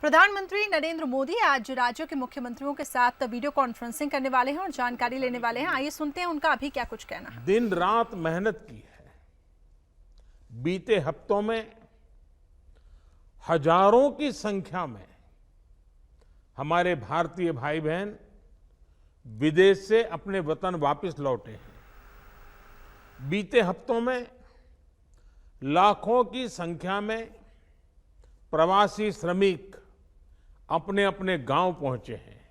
प्रधानमंत्री नरेंद्र मोदी आज राज्यों के मुख्यमंत्रियों के साथ वीडियो कॉन्फ्रेंसिंग करने वाले हैं और जानकारी लेने वाले हैं। आइए सुनते हैं उनका अभी क्या कुछ कहना है। दिन रात मेहनत की है। बीते हफ्तों में हजारों की संख्या में हमारे भारतीय भाई बहन विदेश से अपने वतन वापस लौटे हैं। बीते हफ्तों में लाखों की संख्या में प्रवासी श्रमिक अपने अपने गांव पहुंचे हैं।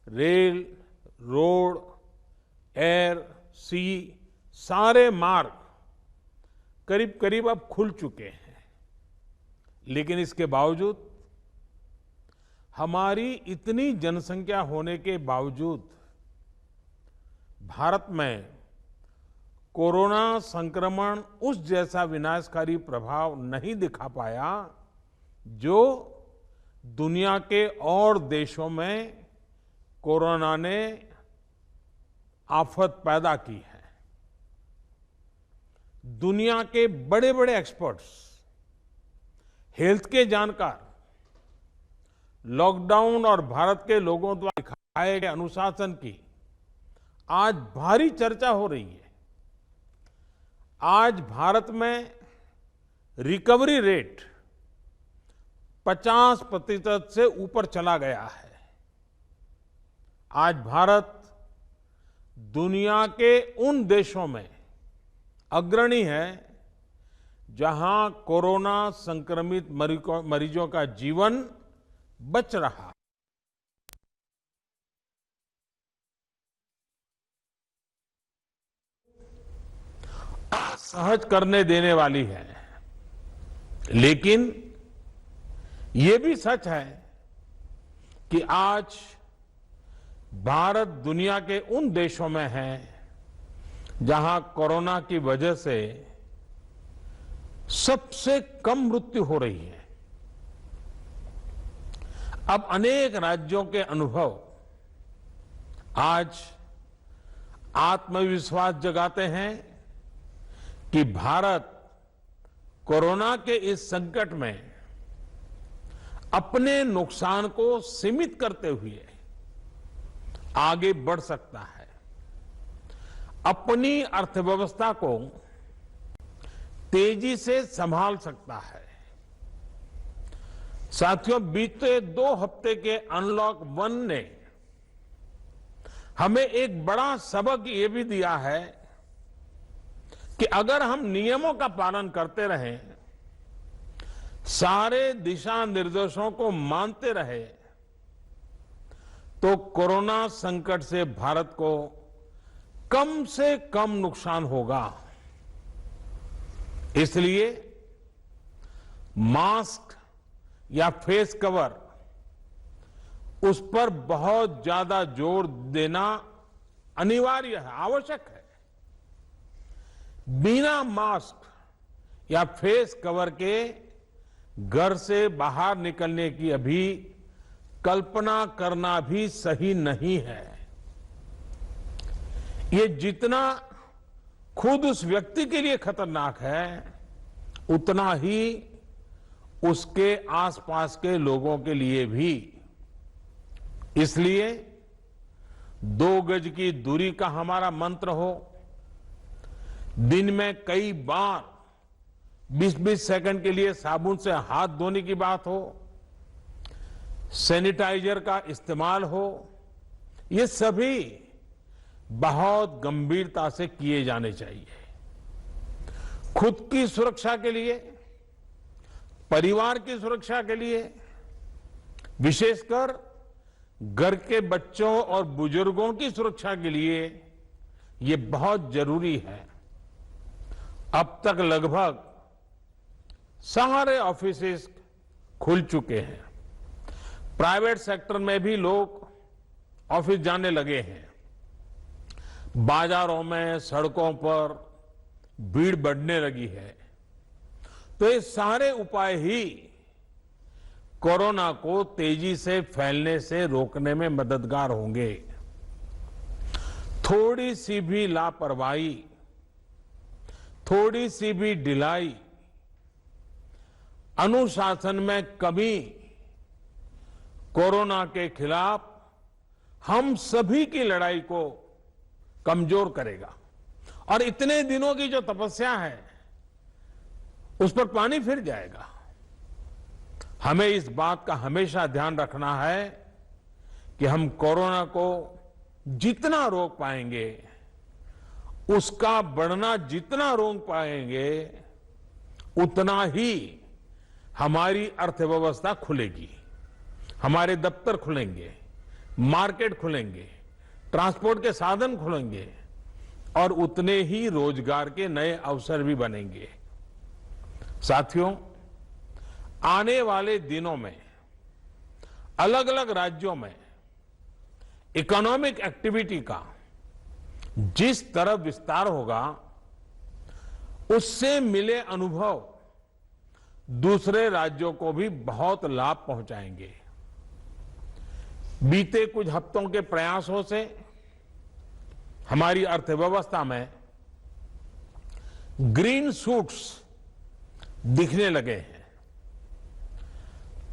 रेल, रोड, एयर, सी सारे मार्ग करीब करीब अब खुल चुके हैं। लेकिन इसके बावजूद हमारी इतनी जनसंख्या होने के बावजूद भारत में कोरोना संक्रमण उस जैसा विनाशकारी प्रभाव नहीं दिखा पाया जो दुनिया के और देशों में कोरोना ने आफत पैदा की है। दुनिया के बड़े बड़े एक्सपर्ट्स, हेल्थ के जानकार लॉकडाउन और भारत के लोगों द्वारा दिखाए गए अनुशासन की आज भारी चर्चा हो रही है। आज भारत में रिकवरी रेट 50% से ऊपर चला गया है। आज भारत दुनिया के उन देशों में अग्रणी है जहां कोरोना संक्रमित मरीजों का जीवन बच रहा। सहज करने देने वाली है। लेकिन ये भी सच है कि आज भारत दुनिया के उन देशों में है जहां कोरोना की वजह से सबसे कम मृत्यु हो रही है। अब अनेक राज्यों के अनुभव आज आत्मविश्वास जगाते हैं कि भारत कोरोना के इस संकट में अपने नुकसान को सीमित करते हुए आगे बढ़ सकता है, अपनी अर्थव्यवस्था को तेजी से संभाल सकता है। साथियों, बीते 2 हफ्ते के अनलॉक 1 ने हमें एक बड़ा सबक ये भी दिया है कि अगर हम नियमों का पालन करते रहें, सारे दिशा निर्देशों को मानते रहे, तो कोरोना संकट से भारत को कम से कम नुकसान होगा। इसलिए मास्क या फेस कवर उस पर बहुत ज्यादा जोर देना अनिवार्य है, आवश्यक है। बिना मास्क या फेस कवर के घर से बाहर निकलने की अभी कल्पना करना भी सही नहीं है। ये जितना खुद उस व्यक्ति के लिए खतरनाक है, उतना ही उसके आसपास के लोगों के लिए भी। इसलिए 2 गज की दूरी का हमारा मंत्र हो, दिन में कई बार 20-20 सेकंड के लिए साबुन से हाथ धोने की बात हो, सैनिटाइजर का इस्तेमाल हो, ये सभी बहुत गंभीरता से किए जाने चाहिए। खुद की सुरक्षा के लिए, परिवार की सुरक्षा के लिए, विशेषकर घर के बच्चों और बुजुर्गों की सुरक्षा के लिए ये बहुत जरूरी है। अब तक लगभग सारे ऑफिसेस खुल चुके हैं। प्राइवेट सेक्टर में भी लोग ऑफिस जाने लगे हैं। बाजारों में, सड़कों पर भीड़ बढ़ने लगी है। तो ये सारे उपाय ही कोरोना को तेजी से फैलने से रोकने में मददगार होंगे। थोड़ी सी भी लापरवाही, थोड़ी सी भी ढिलाई अनुशासन में कमी कोरोना के खिलाफ हम सभी की लड़ाई को कमजोर करेगा और इतने दिनों की जो तपस्या है उस पर पानी फिर जाएगा। हमें इस बात का हमेशा ध्यान रखना है कि हम कोरोना को जितना रोक पाएंगे, उसका बढ़ना जितना रोक पाएंगे, उतना ही हमारी अर्थव्यवस्था खुलेगी, हमारे दफ्तर खुलेंगे, मार्केट खुलेंगे, ट्रांसपोर्ट के साधन खुलेंगे और उतने ही रोजगार के नए अवसर भी बनेंगे। साथियों, आने वाले दिनों में अलग अलग राज्यों में इकोनॉमिक एक्टिविटी का जिस तरह विस्तार होगा, उससे मिले अनुभव दूसरे राज्यों को भी बहुत लाभ पहुंचाएंगे। बीते कुछ हफ्तों के प्रयासों से हमारी अर्थव्यवस्था में ग्रीन शूट्स दिखने लगे हैं।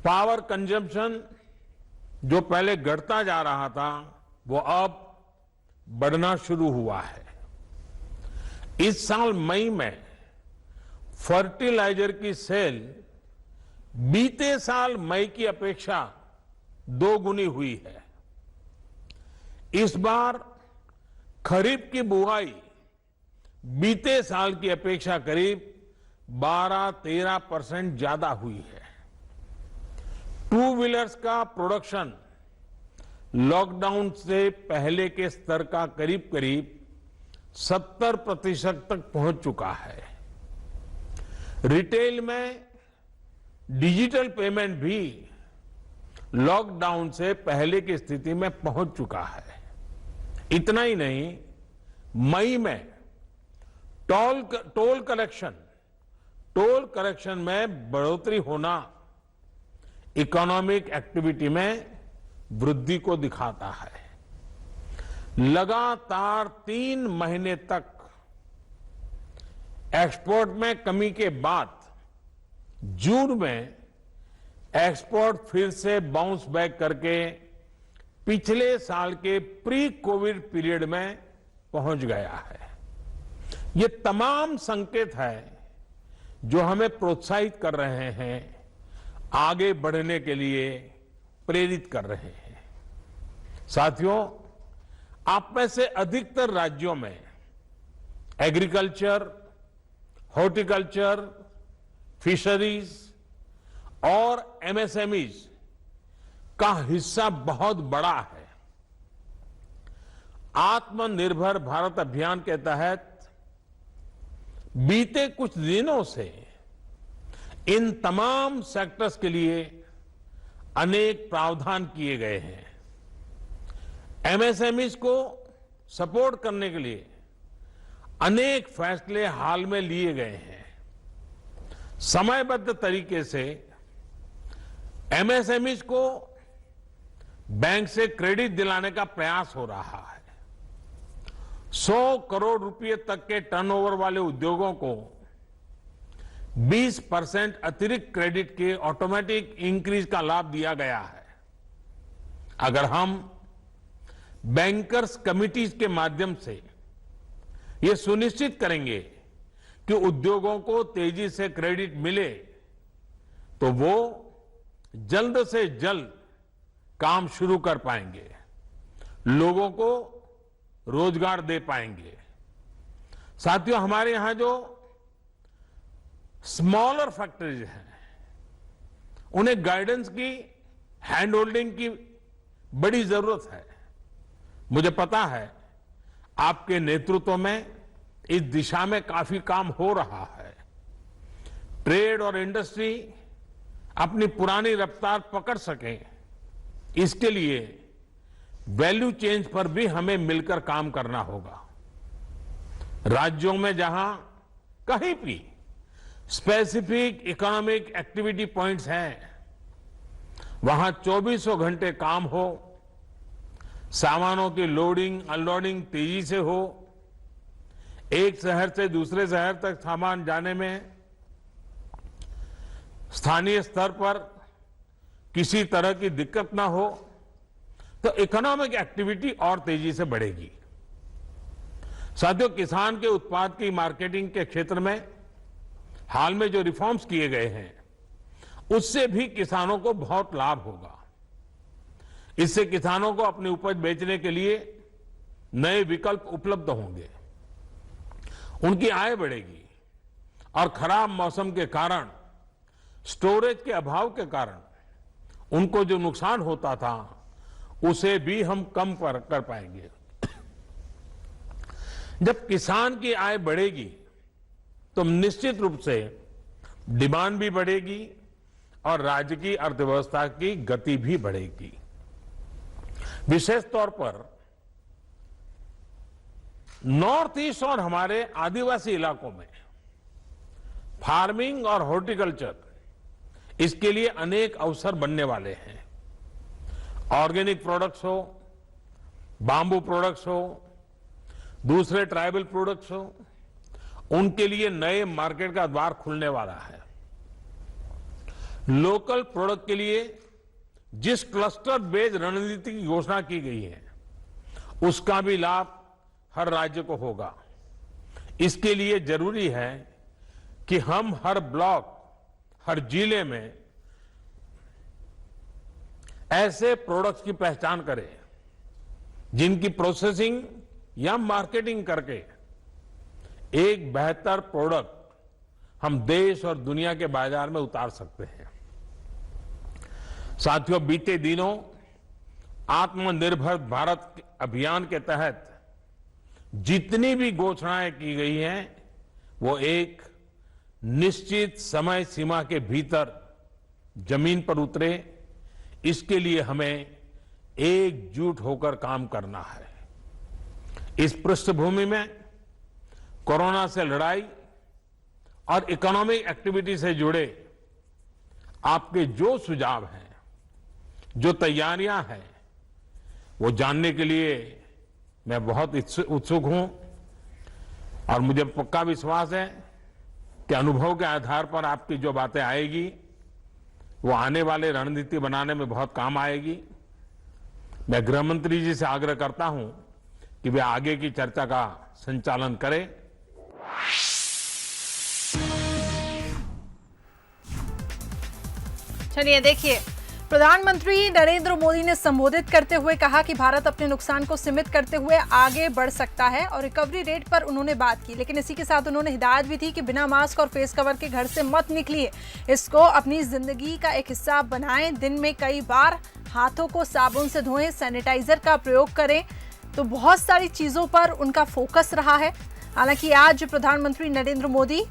पावर कंजम्पशन जो पहले घटता जा रहा था, वो अब बढ़ना शुरू हुआ है। इस साल मई में फर्टिलाइजर की सेल बीते साल मई की अपेक्षा 2 गुनी हुई है। इस बार खरीफ की बुआई बीते साल की अपेक्षा करीब 12-13% ज्यादा हुई है। 2 व्हीलर्स का प्रोडक्शन लॉकडाउन से पहले के स्तर का करीब करीब 70% तक पहुंच चुका है। रिटेल में डिजिटल पेमेंट भी लॉकडाउन से पहले की स्थिति में पहुंच चुका है। इतना ही नहीं, मई में टोल कलेक्शन में बढ़ोतरी होना इकोनॉमिक एक्टिविटी में वृद्धि को दिखाता है। लगातार 3 महीने तक एक्सपोर्ट में कमी के बाद जून में एक्सपोर्ट फिर से बाउंस बैक करके पिछले साल के प्री कोविड पीरियड में पहुंच गया है। ये तमाम संकेत है जो हमें प्रोत्साहित कर रहे हैं, आगे बढ़ने के लिए प्रेरित कर रहे हैं। साथियों, आप में से अधिकतर राज्यों में एग्रीकल्चर, हॉर्टिकल्चर, फिशरीज और एमएसएमईज का हिस्सा बहुत बड़ा है। आत्मनिर्भर भारत अभियान के तहत बीते कुछ दिनों से इन तमाम सेक्टर्स के लिए अनेक प्रावधान किए गए हैं। एमएसएमईज को सपोर्ट करने के लिए अनेक फैसले हाल में लिए गए हैं। समयबद्ध तरीके से एमएसएमईज को बैंक से क्रेडिट दिलाने का प्रयास हो रहा है। 100 करोड़ रुपए तक के टर्नओवर वाले उद्योगों को 20% अतिरिक्त क्रेडिट के ऑटोमेटिक इंक्रीज का लाभ दिया गया है। अगर हम बैंकर्स कमिटीज के माध्यम से ये सुनिश्चित करेंगे कि उद्योगों को तेजी से क्रेडिट मिले, तो वो जल्द से जल्द काम शुरू कर पाएंगे, लोगों को रोजगार दे पाएंगे। साथियों, हमारे यहां जो स्मॉलर फैक्ट्रीज हैं, उन्हें गाइडेंस की, हैंड होल्डिंग की बड़ी जरूरत है। मुझे पता है आपके नेतृत्व में इस दिशा में काफी काम हो रहा है। ट्रेड और इंडस्ट्री अपनी पुरानी रफ्तार पकड़ सके, इसके लिए वैल्यू चेंज पर भी हमें मिलकर काम करना होगा। राज्यों में जहां कहीं भी स्पेसिफिक इकोनॉमिक एक्टिविटी पॉइंट्स हैं, वहां 24 घंटे काम हो, सामानों की लोडिंग अनलोडिंग तेजी से हो, एक शहर से दूसरे शहर तक सामान जाने में स्थानीय स्तर पर किसी तरह की दिक्कत ना हो तो इकोनॉमिक एक्टिविटी और तेजी से बढ़ेगी। साथियों, किसान के उत्पाद की मार्केटिंग के क्षेत्र में हाल में जो रिफॉर्म्स किए गए हैं उससे भी किसानों को बहुत लाभ होगा। इससे किसानों को अपनी उपज बेचने के लिए नए विकल्प उपलब्ध होंगे, उनकी आय बढ़ेगी और खराब मौसम के कारण, स्टोरेज के अभाव के कारण उनको जो नुकसान होता था उसे भी हम कम कर पाएंगे। जब किसान की आय बढ़ेगी तो निश्चित रूप से डिमांड भी बढ़ेगी और राज्य की अर्थव्यवस्था की गति भी बढ़ेगी। विशेष तौर पर नॉर्थ ईस्ट और हमारे आदिवासी इलाकों में फार्मिंग और हॉर्टिकल्चर, इसके लिए अनेक अवसर बनने वाले हैं। ऑर्गेनिक प्रोडक्ट्स हो, बांबू प्रोडक्ट्स हो, दूसरे ट्राइबल प्रोडक्ट्स हो, उनके लिए नए मार्केट का द्वार खुलने वाला है। लोकल प्रोडक्ट के लिए जिस क्लस्टर बेस्ड रणनीति की घोषणा की गई है उसका भी लाभ हर राज्य को होगा। इसके लिए जरूरी है कि हम हर ब्लॉक, हर जिले में ऐसे प्रोडक्ट्स की पहचान करें जिनकी प्रोसेसिंग या मार्केटिंग करके एक बेहतर प्रोडक्ट हम देश और दुनिया के बाजार में उतार सकते हैं। साथियों, बीते दिनों आत्मनिर्भर भारत अभियान के तहत जितनी भी घोषणाएं की गई हैं वो एक निश्चित समय सीमा के भीतर जमीन पर उतरे, इसके लिए हमें एकजुट होकर काम करना है। इस पृष्ठभूमि में कोरोना से लड़ाई और इकोनॉमिक एक्टिविटी से जुड़े आपके जो सुझाव हैं, जो तैयारियां हैं, वो जानने के लिए मैं बहुत उत्सुक हूं और मुझे पक्का विश्वास है कि अनुभव के आधार पर आपकी जो बातें आएगी वो आने वाले रणनीति बनाने में बहुत काम आएगी। मैं गृह मंत्री जी से आग्रह करता हूं कि वे आगे की चर्चा का संचालन करें। चलिए देखिए, प्रधानमंत्री नरेंद्र मोदी ने संबोधित करते हुए कहा कि भारत अपने नुकसान को सीमित करते हुए आगे बढ़ सकता है और रिकवरी रेट पर उन्होंने बात की। लेकिन इसी के साथ उन्होंने हिदायत भी थी कि बिना मास्क और फेस कवर के घर से मत निकलिए, इसको अपनी जिंदगी का एक हिस्सा बनाएं, दिन में कई बार हाथों को साबुन से धोएं, सैनिटाइजर का प्रयोग करें। तो बहुत सारी चीजों पर उनका फोकस रहा है। हालांकि आज प्रधानमंत्री नरेंद्र मोदी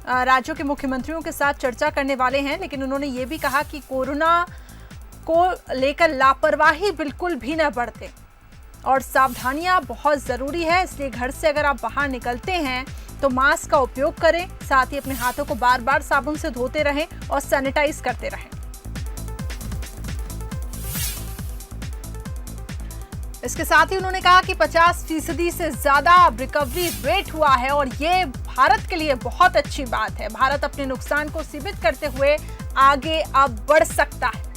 राज्यों के मुख्यमंत्रियों के साथ चर्चा करने वाले हैं, लेकिन उन्होंने ये भी कहा कि कोरोना को लेकर लापरवाही बिल्कुल भी न बरतें और सावधानियां बहुत जरूरी है। इसलिए घर से अगर आप बाहर निकलते हैं तो मास्क का उपयोग करें, साथ ही अपने हाथों को बार बार साबुन से धोते रहें और सैनिटाइज करते रहें। इसके साथ ही उन्होंने कहा कि 50% से ज्यादा रिकवरी रेट हुआ है और ये भारत के लिए बहुत अच्छी बात है। भारत अपने नुकसान को सीमित करते हुए आगे अब बढ़ सकता है।